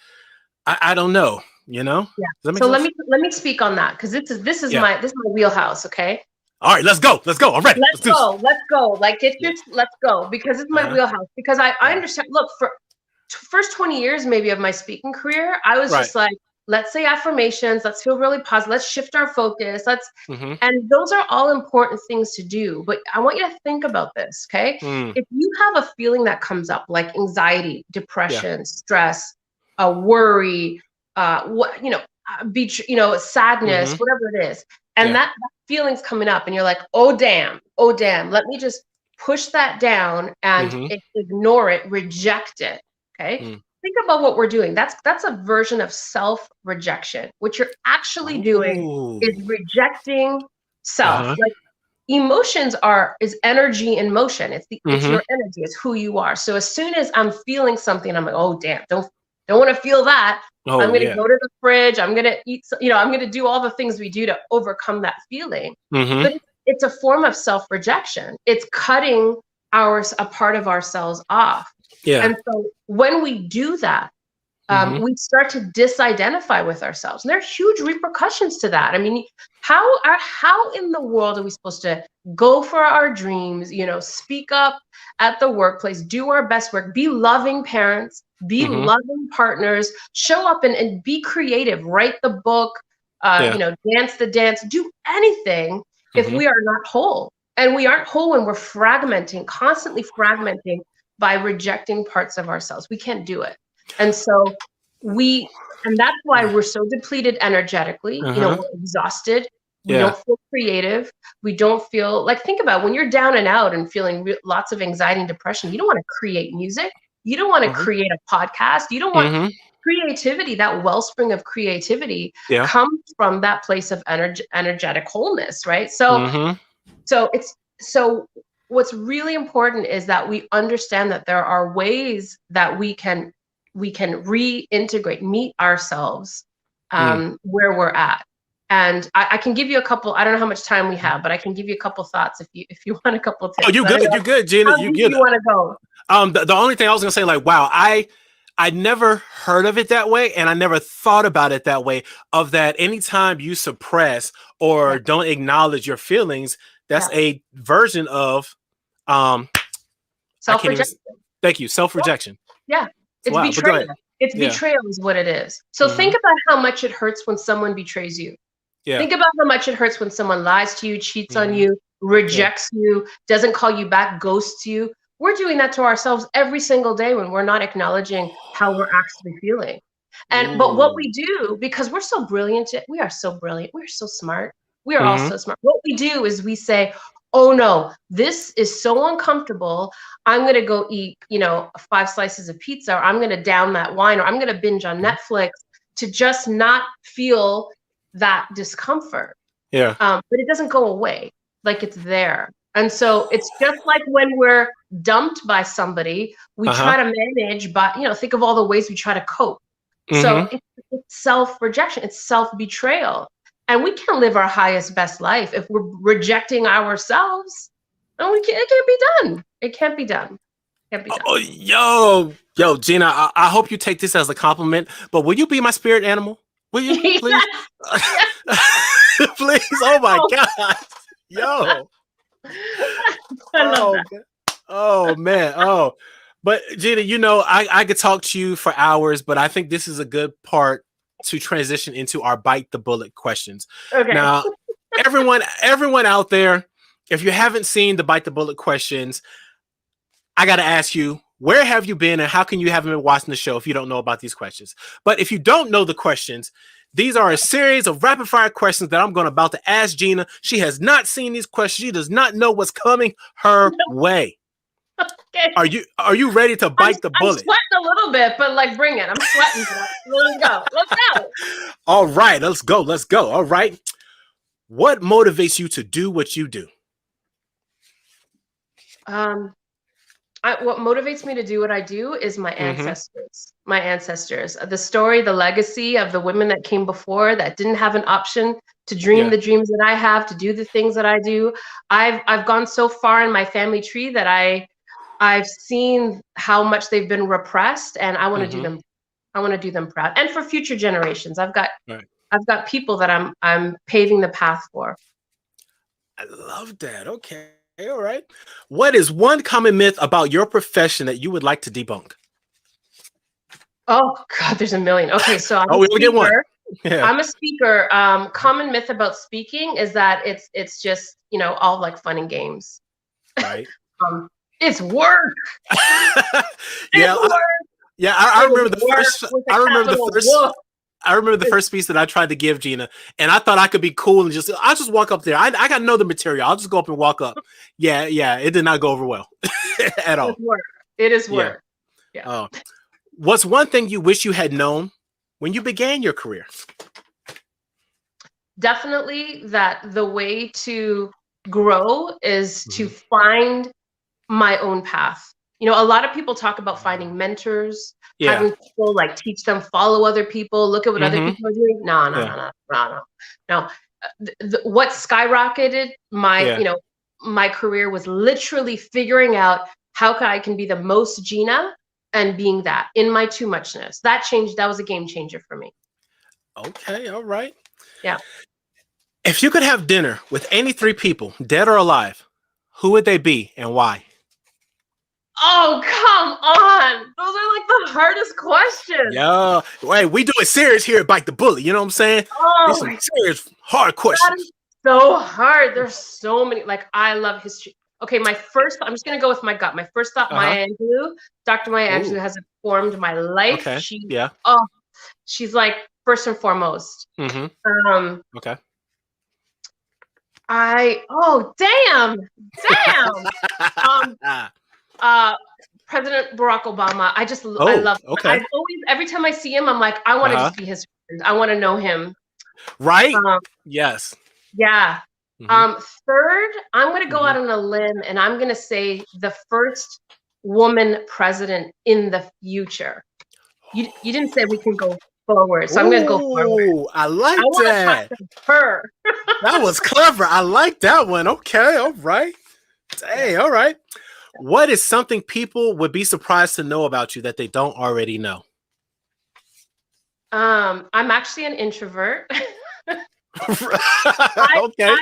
I don't know. Yeah. Does that make So sense? let me speak on that, because this is Yeah. my wheelhouse. Okay. All right, let's go. I'm ready. Let's Let's do this. go. Let's go. Like, Yeah. let's go, because it's my wheelhouse. Because I understand. Look, for first 20 years maybe of my speaking career, I was Right. just like, let's say affirmations. Let's feel really positive. Let's shift our focus. Mm-hmm. And those are all important things to do. But I want you to think about this, okay? Mm. If you have a feeling that comes up, like anxiety, Yeah. depression, stress, worry, sadness, Mm-hmm. whatever it is, and Yeah. that feeling's coming up, and you're like, oh damn, let me just push that down and Mm-hmm. ignore it, reject it. Okay. Mm. Think about what we're doing. That's a version of self-rejection. What you're actually doing Ooh. is rejecting self. Uh-huh. Like, emotions is energy in motion. It's Mm-hmm. your energy. It's who you are. So as soon as I'm feeling something, I'm like, oh damn, don't want to feel that. I'm Oh going to yeah. go to the fridge. I'm going to eat. I'm going to do all the things we do to overcome that feeling. Mm-hmm. But it's a form of self-rejection. It's cutting a part of ourselves off. Yeah. And so when we do that, Mm-hmm. we start to disidentify with ourselves. And there are huge repercussions to that. I mean, how in the world are we supposed to go for our dreams, speak up at the workplace, do our best work, be loving parents, be Mm-hmm. loving partners, show up and be creative, write the book, Yeah. Dance the dance, do anything if we are not whole. And we aren't whole when we're fragmenting, constantly fragmenting by rejecting parts of ourselves. We can't do it. And so and that's why we're so depleted energetically. Uh-huh. We're exhausted. We Yeah. don't feel creative. We don't feel like, think about when you're down and out and feeling lots of anxiety and depression. You don't want to create music. You don't want to create a podcast. You don't want creativity. That wellspring of creativity Yeah. comes from that place of energetic wholeness, right? So what's really important is that we understand that there are ways that we can reintegrate, meet ourselves where we're at. And I can give you a couple. I don't know how much time we have, but I can give you a couple thoughts if you want a couple tips. Oh, you good? You good, Gina? How You deep good? you want to go? The only thing I was gonna say, like, wow, I never heard of it that way, and I never thought about it that way. Of that, anytime you suppress or don't acknowledge your feelings, that's a version of self-rejection. Thank you, self-rejection. Yeah, it's wow, betrayal. It's betrayal is what it is. So think about how much it hurts when someone betrays you. Yeah. Think about how much it hurts when someone lies to you, cheats on you, rejects you, doesn't call you back, ghosts you. We're doing that to ourselves every single day when we're not acknowledging how we're actually feeling. But what we do, because we're so brilliant, we are so brilliant, we're so smart, we are all so smart. What we do is we say, oh no, this is so uncomfortable. I'm going to go eat, 5 slices of pizza, or I'm going to down that wine, or I'm going to binge on Netflix to just not feel that discomfort. Yeah. But it doesn't go away. Like, it's there. And so it's just like when we're dumped by somebody, we try to manage, but think of all the ways we try to cope. So it's self-rejection, it's self-betrayal. And we can't live our highest, best life if we're rejecting ourselves. And it can't be done. It can't be done. Can't be done. Oh, yo, Gina, I hope you take this as a compliment, but will you be my spirit animal? Will you, please? Please. Oh my God. Yo. Oh man. Oh, but Gina, I could talk to you for hours, but I think this is a good part to transition into our bite the bullet questions. Okay. Now, everyone out there, if you haven't seen the bite the bullet questions, I got to ask you, where have you been and how can you haven't been watching the show if you don't know about these questions? But if you don't know the questions, these are a series of rapid fire questions that I'm about to ask Gina. She has not seen these questions. She does not know what's coming her way. Okay. Are you ready to bite the bullet? I'm sweating a little bit, but bring it. I'm sweating. Let's go. Let's go. All right, let's go. Let's go. All right. What motivates you to do what you do? What motivates me to do what I do is my ancestors. My ancestors. The story, the legacy of the women that came before that didn't have an option to dream the dreams that I have, to do the things that I do. I've gone so far in my family tree that I've seen how much they've been repressed, and I want to do them. I want to do them proud, and for future generations. I've got people that I'm paving the path for. I love that. Okay, all right. What is one common myth about your profession that you would like to debunk? Oh God, there's a million. Okay, so I'm we get one. Yeah. I'm a speaker. Common myth about speaking is that it's just all fun and games. Right. It's work. Yeah. I remember the first. I remember the first speech that I tried to give Gina, and I thought I could be cool and I'll just walk up there. I got to know the material. I'll just go up and walk up. Yeah. It did not go over well at all. It's work. It is work. Yeah. What's one thing you wish you had known when you began your career? Definitely that the way to grow is to find my own path. A lot of people talk about finding mentors, having people teach them, follow other people, look at what other people are doing. No. What skyrocketed my career was literally figuring out how I can be the most Gina and being that in my too muchness. That was a game changer for me. Okay, all right. Yeah. If you could have dinner with any 3 people, dead or alive, who would they be and why? Oh, come on. Those are like the hardest questions. Yeah. Wait, we do it serious here at Bite the Bullet. You know what I'm saying? These Oh some my, serious, hard that is questions. so hard. There's so many. Like, I love history. Okay, I'm just gonna go with my gut. My first thought, Uh-huh. Maya Angelou. Dr. Maya Ooh. Angelou has informed my life. Okay. Yeah. She's like first and foremost. Mm-hmm. Um, Okay. damn. Um, President Barack Obama. I Oh, love him. okay. I've always, every time I see him, I'm like, I want to Uh-huh. just be his friend. I want to know him. Right? Um, Yes. yeah. Mm-hmm. Third, I'm going to go Mm-hmm. out on a limb and I'm going to say the first woman president in the future. You didn't say we can go forward, so I'm going to go forward. Ooh, I like I want to talk that. to her. That was clever. I like that one. Okay, all right. Hey, all right. What is something people would be surprised to know about you that they don't already know? I'm actually an introvert. Okay.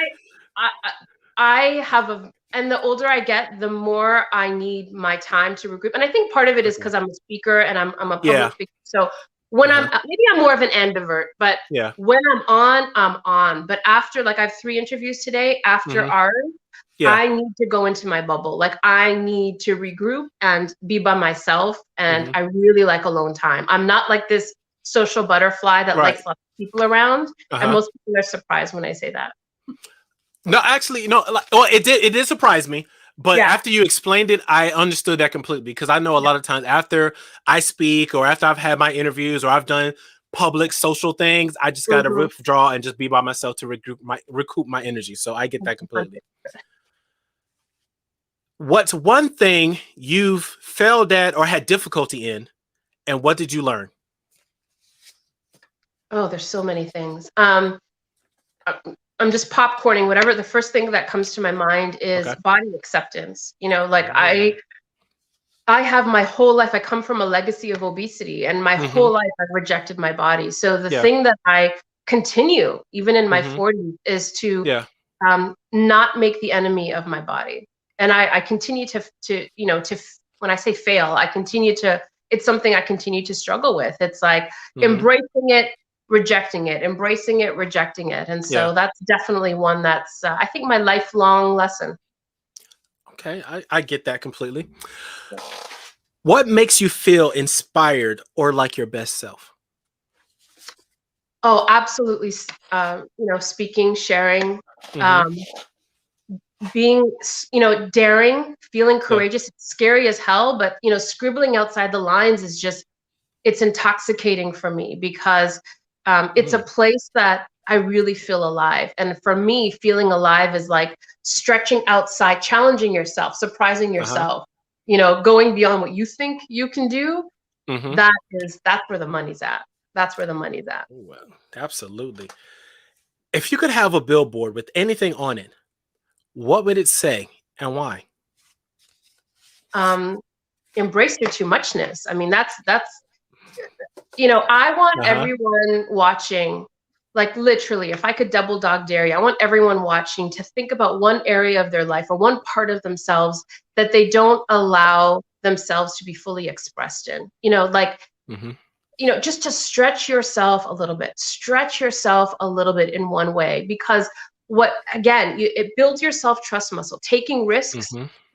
I have and the older I get, the more I need my time to regroup. And I think part of it is because I'm a speaker and I'm a public speaker. So when maybe I'm more of an ambivert, but when I'm on. But after, like, I have 3 interviews today, after ours, I need to go into my bubble. Like, I need to regroup and be by myself. And I really like alone time. I'm not like this social butterfly that likes lots of people around. And most people are surprised when I say that. No, actually, no. Well, it did surprise me, but after you explained it, I understood that completely, because I know a lot of times after I speak or after I've had my interviews or I've done public social things, I just got to withdraw and just be by myself to recoup my energy. So I get that completely. What's one thing you've failed at or had difficulty in, and what did you learn? Oh, there's so many things. I'm just popcorning. Whatever, the first thing that comes to my mind is body acceptance. You know, like I have my whole life, I come from a legacy of obesity, and my whole life I've rejected my body. So the thing that I continue, even in my 40s, is to not make the enemy of my body. And I continue to when I say fail, it's something I continue to struggle with. It's like embracing it, rejecting it, embracing it, rejecting it. And so that's definitely one that's, I think, my lifelong lesson. Okay, I get that completely. What makes you feel inspired or like your best self? Oh, absolutely. Speaking, sharing, being, daring, feeling courageous. It's scary as hell, but, scribbling outside the lines is just, it's intoxicating for me, because it's a place that I really feel alive. And for me, feeling alive is like stretching outside, challenging yourself, surprising yourself, going beyond what you think you can do. That's where the money's at. That's where the money's at. Well, absolutely. If you could have a billboard with anything on it, what would it say and why? Embrace your too muchness. I mean, that's I want everyone watching, like, literally, if I could double dog dare you, I want everyone watching to think about one area of their life or one part of themselves that they don't allow themselves to be fully expressed in. Just to stretch yourself a little bit in one way, because it builds your self-trust muscle. Taking risks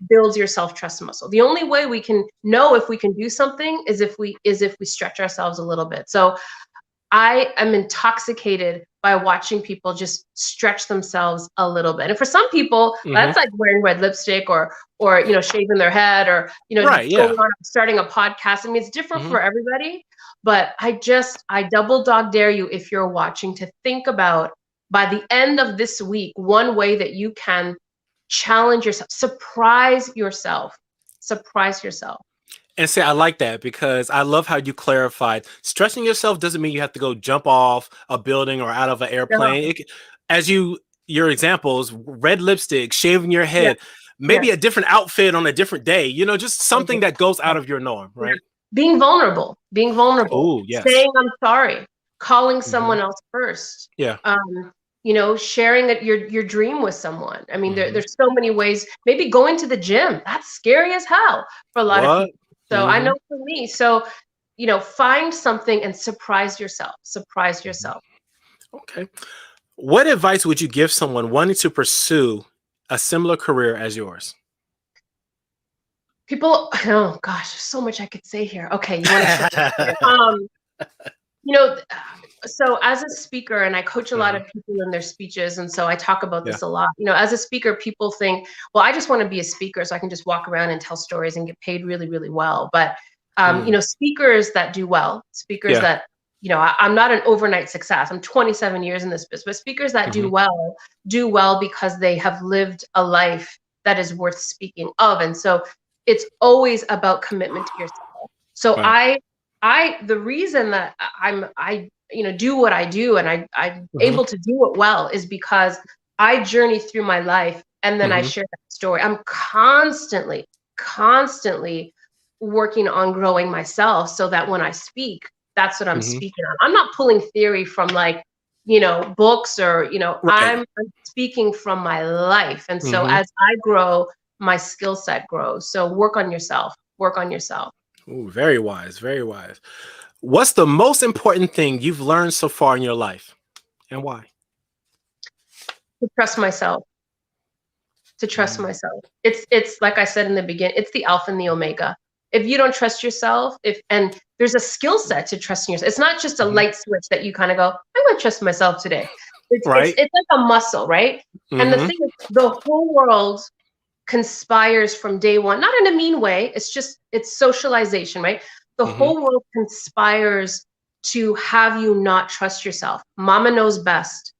builds your self-trust muscle. The only way we can know if we can do something is if we stretch ourselves a little bit. So I am intoxicated by watching people just stretch themselves a little bit. And for some people, that's like wearing red lipstick or shaving their head, or starting a podcast. I mean, it's different for everybody. But I double dog dare you, if you're watching, to think about, by the end of this week, one way that you can challenge yourself, surprise yourself. And say, I like that, because I love how you clarified stretching yourself doesn't mean you have to go jump off a building or out of an airplane. Your examples, red lipstick, shaving your head, maybe a different outfit on a different day, just something that goes out of your norm, right? Being vulnerable, Oh, yes. saying I'm sorry, calling someone else first. sharing your dream with someone. I mean, there's so many ways. Maybe going to the gym, that's scary as hell for a lot of What? people. So I know for me, so find something and surprise yourself. Surprise yourself. Okay. What advice would you give someone wanting to pursue a similar career as yours? People, oh gosh, there's so much I could say here. Okay, you want to share? You know, so as a speaker, and I coach a lot of people in their speeches, and so I talk about this a lot. As a speaker, people think, well, I just want to be a speaker so I can just walk around and tell stories and get paid really, really well. But speakers that do well, speakers that, I'm not an overnight success. I'm 27 years in this business, but speakers that do well because they have lived a life that is worth speaking of. And so it's always about commitment to yourself. So the reason that I do what I do and I'm able to do it well is because I journey through my life and then I share that story. I'm constantly working on growing myself so that when I speak, that's what I'm speaking on. I'm not pulling theory from books or, I'm speaking from my life. And so as I grow, my skill set grows. So work on yourself. Ooh, very wise, very wise. What's the most important thing you've learned so far in your life, and why? To trust myself. It's like I said in the beginning, it's the alpha and the omega. If you don't trust yourself, and there's a skill set to trusting yourself. It's not just a light switch that you kind of go, I'm going to trust myself today. It's like a muscle, right? And the thing is, the whole world conspires from day one, not in a mean way. It's socialization, right? The whole world conspires to have you not trust yourself. Mama knows best.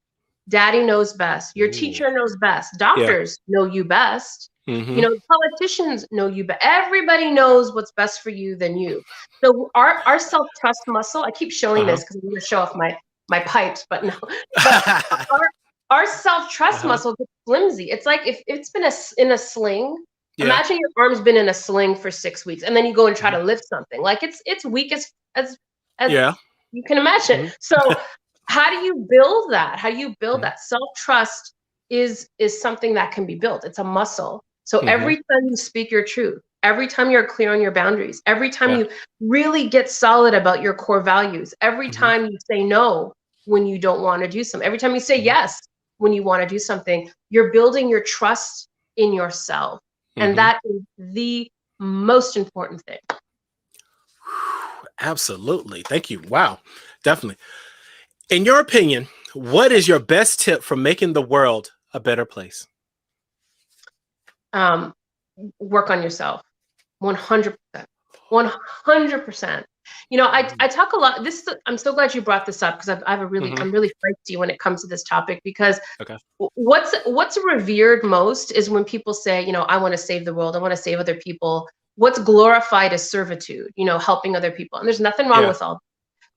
Daddy knows best. Your teacher knows best. Doctors know you best. Politicians know you best. Everybody knows what's best for you than you. So our self-trust muscle, I keep showing this because I'm going to show off my pipes, but no. But our self-trust muscle gets flimsy. It's like if it's been in a sling. Imagine your arm's been in a sling for 6 weeks, and then you go and try to lift something. Like it's weak as you can imagine. So how do you build that? How do you build that? Self-trust is something that can be built. It's a muscle. So every time you speak your truth, every time you're clear on your boundaries, every time you really get solid about your core values, every time you say no when you don't want to do something, every time you say yes when you want to do something, you're building your trust in yourself. And that is the most important thing. Absolutely. Thank you. Wow. Definitely. In your opinion, what is your best tip for making the world a better place? Work on yourself. 100%. 100%. I talk a lot. I'm so glad you brought this up because I'm really feisty when it comes to this topic, because what's revered most is when people say, I want to save the world. I want to save other people. What's glorified is servitude, helping other people. And there's nothing wrong with all that.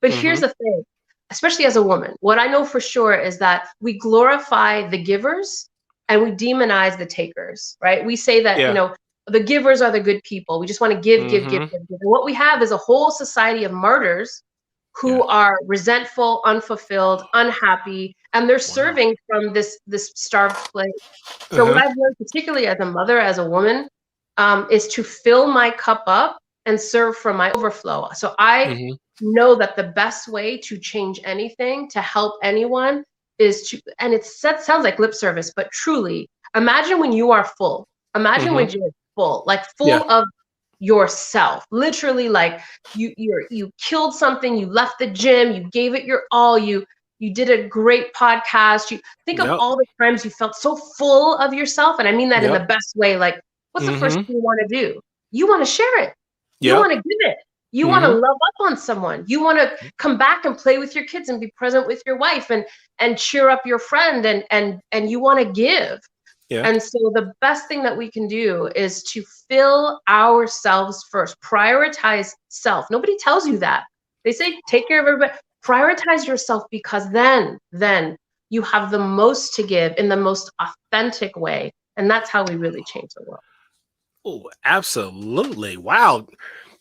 But here's the thing, especially as a woman, what I know for sure is that we glorify the givers and we demonize the takers, right? We say that, the givers are the good people. We just want to give. And what we have is a whole society of martyrs who are resentful, unfulfilled, unhappy, and they're serving from this starved place. So what I've learned, particularly as a mother, as a woman, is to fill my cup up and serve from my overflow. So I know that the best way to change anything, to help anyone, is to, and sounds like lip service, but truly, imagine when you are full. Imagine when you're full, like full of yourself. Literally, like you killed something, you left the gym, you gave it your all, you did a great podcast. You think of all the times you felt so full of yourself, and I mean that in the best way. Like, what's the first thing you want to do? You want to share it. You want to give it. You want to love up on someone. You want to come back and play with your kids and be present with your wife and cheer up your friend and you want to give. And so the best thing that we can do is to fill ourselves first. Prioritize self. Nobody tells you that. They say take care of everybody. Prioritize yourself, because then you have the most to give in the most authentic way. And that's how we really change the world. Oh, absolutely. Wow.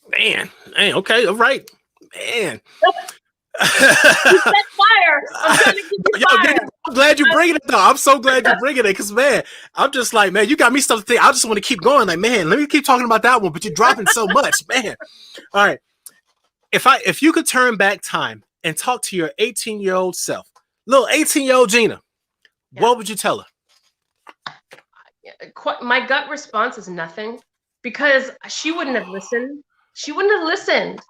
Man. Okay. All right. Man. You set fire. I'm trying to give you fire. I'm glad you're bringing it, though. I'm so glad you're bringing it, because, man, I'm just like, man, you got me stuff to think. I just want to keep going. Like, man, let me keep talking about that one, but you're dropping so much, man. All right. If you could turn back time and talk to your 18-year-old self, little 18-year-old Gina, what would you tell her? My gut response is nothing, because she wouldn't have listened. She wouldn't have listened.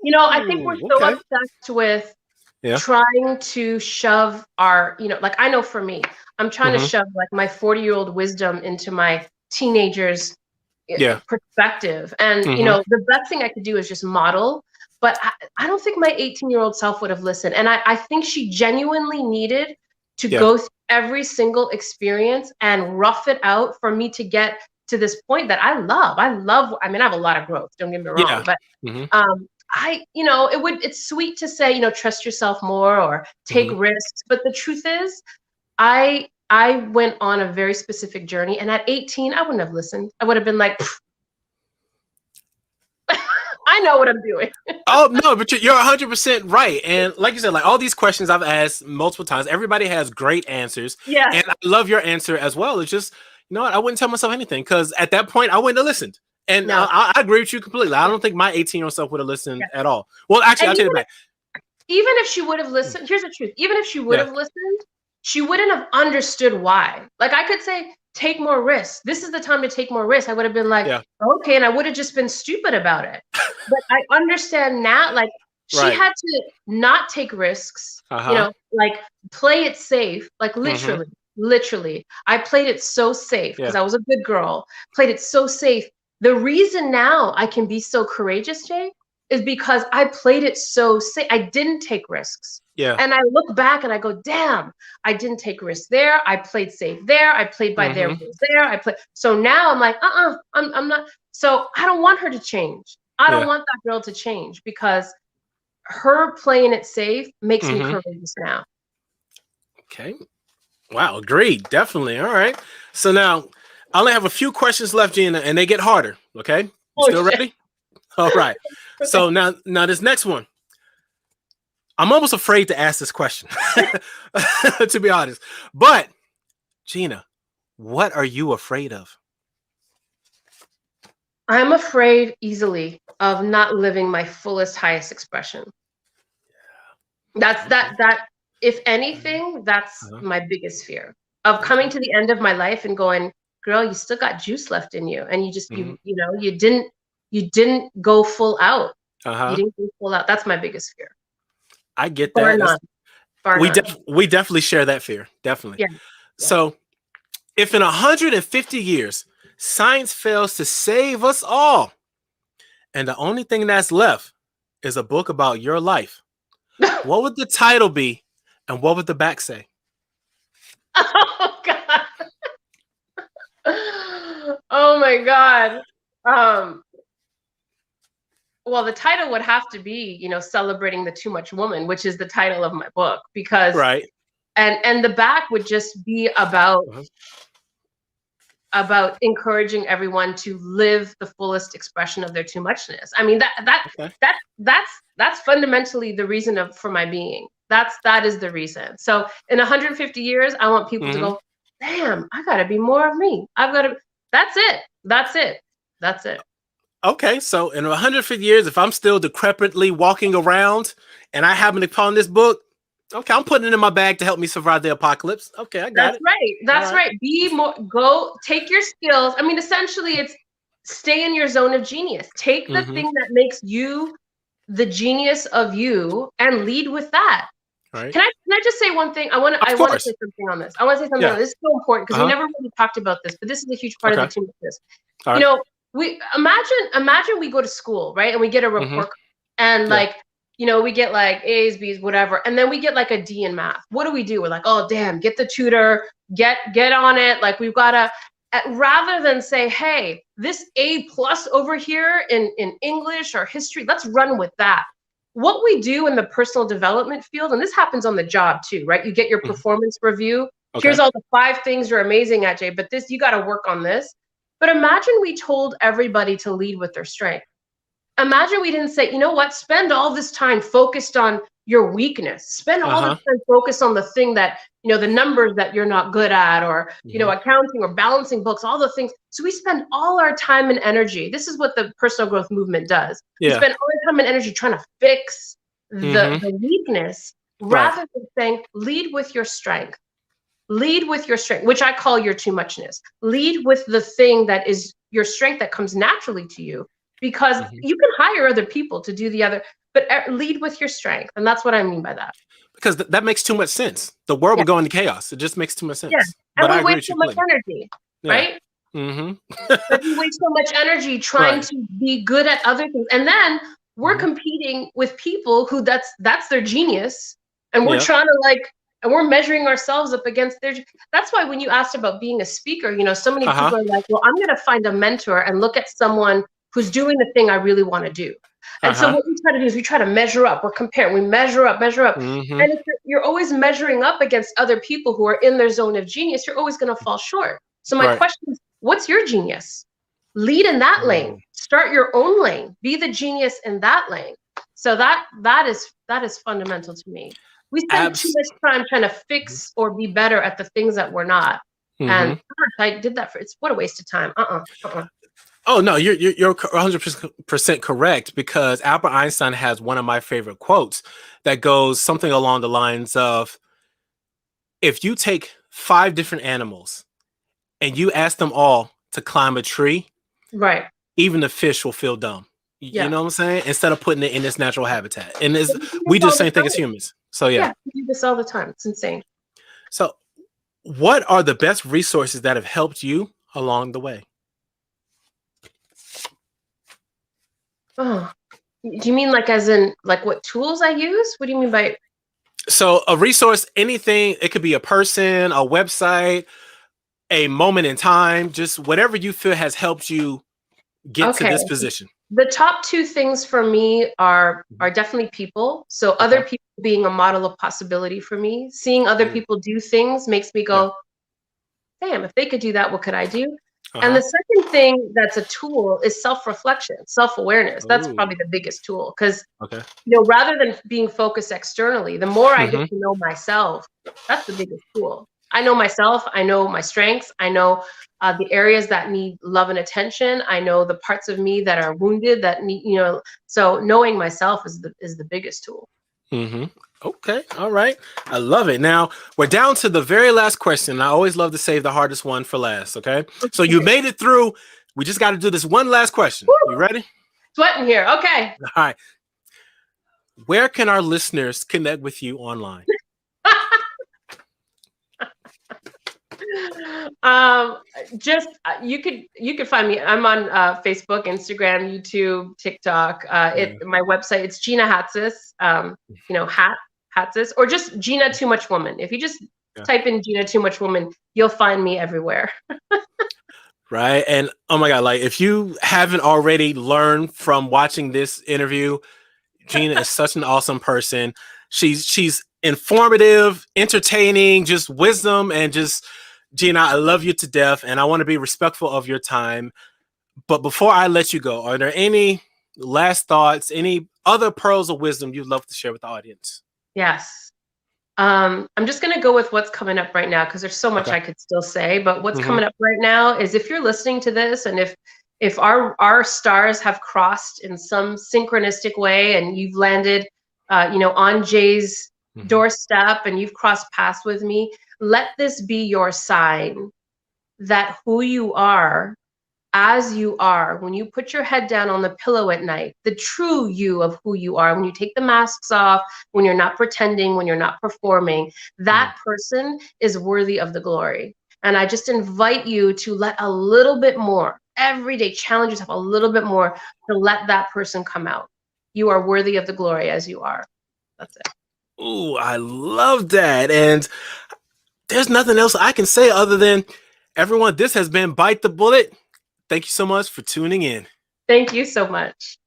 You know, I think we're so obsessed with trying to shove our, you know, like, I know for me, I'm trying to shove like my 40-year-old wisdom into my teenager's perspective. And, you know, the best thing I could do is just model. But I don't think my 18-year-old self would have listened. And I think she genuinely needed to go through every single experience and rough it out for me to get to this point that I love. I mean, I have a lot of growth, don't get me wrong, but you know, it's sweet to say, you know, trust yourself more or take risks. But the truth is, I went on a very specific journey. And at 18, I wouldn't have listened. I would have been like, I know what I'm doing. Oh, no, but you're 100% right. And like you said, like all these questions I've asked multiple times, everybody has great answers. Yeah. And I love your answer as well. It's just, you know what? I wouldn't tell myself anything, because at that point I wouldn't have listened. And no. I agree with you completely. I don't think my 18-year-old self would have listened at all. Well, actually, I'll tell you that. Even if she would have listened, here's the truth. Even if she would have listened, she wouldn't have understood why. Like, I could say, take more risks. This is the time to take more risks. I would have been like, okay. And I would have just been stupid about it. But I understand now, like, she had to not take risks, you know, like play it safe, like literally. I played it so safe because I was a good girl, played it so safe. The reason now I can be so courageous, Jay, is because I played it so safe. I didn't take risks. Yeah. And I look back and I go, damn, I didn't take risks there. I played safe there. I played by their rules there. So now I'm like, I'm not. So I don't want her to change. I don't want that girl to change, because her playing it safe makes me courageous now. Okay. Wow. Agreed. Definitely. All right. So now I only have a few questions left, Gina, and they get harder. Okay. You still ready? All right. So now this next one, I'm almost afraid to ask this question, to be honest. But Gina, what are you afraid of? I'm afraid easily of not living my fullest, highest expression. That if anything, that's my biggest fear, of coming to the end of my life and going, girl, you still got juice left in you, and you just you know, you didn't go full out. You didn't go full out. That's my biggest fear. I get that. We definitely share that fear. Definitely. Yeah. So if in 150 years science fails to save us all, and the only thing that's left is a book about your life, what would the title be, and what would the back say? Oh God. Oh my God. Well, the title would have to be, you know, Celebrating the Too Much Woman, which is the title of my book, because and the back would just be about encouraging everyone to live the fullest expression of their too muchness. I mean, that's fundamentally the reason for my being. That is the reason. So in 150 years, I want people to go, damn, I gotta be more of me. That's it. Okay, so in 150 years, if I'm still decrepitly walking around and I happen upon this book, okay, I'm putting it in my bag to help me survive the apocalypse. Okay, I got it. That's right. Be more, go take your skills. I mean, essentially it's stay in your zone of genius. Take the thing that makes you the genius of you and lead with that. Right. Can I just say one thing? I want to say something on this. I want to say something on this. This is so important, because we never really talked about this, but this is a huge part of the too muchness. You know, we imagine we go to school, right? And we get a report and like, you know, we get like A's, B's, whatever. And then we get like a D in math. What do? We're like, oh, damn, get the tutor, get on it. Like, we've got to, rather than say, hey, this A+ over here in English or history, let's run with that. What we do in the personal development field, and this happens on the job too, right? You get your performance review. Here's all the 5 things you're amazing at, Jay, but you got to work on this. But imagine we told everybody to lead with their strength. imagine we didn't say, you know what, spend all this time focused on your weakness. Spend all this time focused on the thing that, the numbers that you're not good at, or, accounting or balancing books, all the things. So we spend all our time and energy. This is what the personal growth movement does. We spend all our time and energy trying to fix the weakness, rather than saying, lead with your strength. Lead with your strength, which I call your too muchness. Lead with the thing that is your strength that comes naturally to you, because you can hire other people to do the other, but lead with your strength. And that's what I mean by that. Because that makes too much sense. The world will go into chaos. It just makes too much sense. Yeah. And we waste so much energy, right? But we waste so much energy trying to be good at other things. And then we're competing with people who that's their genius. And we're trying to and we're measuring ourselves up against their. That's why when you asked about being a speaker, so many people are like, well, I'm going to find a mentor and look at someone who's doing the thing I really want to do. And so what we try to do is we try to measure up. We're comparing. We measure up. And if you're always measuring up against other people who are in their zone of genius, you're always going to fall short. So my question is, what's your genius? Lead in that lane. Start your own lane. Be the genius in that lane. So that is fundamental to me. We spend too much time trying to fix or be better at the things that we're not. And I did that what a waste of time. Oh no, you're 100% correct, because Albert Einstein has one of my favorite quotes that goes something along the lines of, if you take 5 different animals and you ask them all to climb a tree, even the fish will feel dumb. You know what I'm saying? Instead of putting it in its natural habitat. And we do the same thing as humans. So we do this all the time. It's insane. So what are the best resources that have helped you along the way? Oh, do you mean as in what tools I use? What do you mean by? So a resource, anything, it could be a person, a website, a moment in time, just whatever you feel has helped you get to this position. The top 2 things for me are definitely people. So other people being a model of possibility for me. Seeing other people do things makes me go, damn, if they could do that, what could I do? And the second thing that's a tool is self-reflection, self-awareness. That's probably the biggest tool, because rather than being focused externally, the more I get to know myself, that's the biggest tool. I know myself. I know my strengths. I know the areas that need love and attention. I know the parts of me that are wounded that need, so knowing myself is the biggest tool. Okay. All right. I love it. Now we're down to the very last question. I always love to save the hardest one for last. Okay. So you made it through. We just got to do this one last question. You ready? Sweating here. Okay. All right. Where can our listeners connect with you online? You could find me. I'm on Facebook, Instagram, YouTube, TikTok. My website, it's Gina Hatzis. Hatzis, or just Gina Too Much Woman. If you just type in Gina Too Much Woman, you'll find me everywhere. Right. And oh my God, if you haven't already learned from watching this interview, Gina is such an awesome person. She's informative, entertaining, just wisdom, and just, Gina, I love you to death, and I want to be respectful of your time. But before I let you go, are there any last thoughts, any other pearls of wisdom you'd love to share with the audience? Yes. I'm just going to go with what's coming up right now, because there's so much I could still say. But what's coming up right now is, if you're listening to this, and if our stars have crossed in some synchronistic way, and you've landed, on Jay's doorstep, and you've crossed paths with me, let this be your sign that who you are, as you are, when you put your head down on the pillow at night, the true you of who you are, when you take the masks off, when you're not pretending, when you're not performing, that person is worthy of the glory. And I just invite you to let a little bit more, every day, challenge yourself a little bit more to let that person come out. You are worthy of the glory as you are. That's it. Ooh, I love that. And there's nothing else I can say other than, everyone, this has been Bite the Bullet. Thank you so much for tuning in. Thank you so much.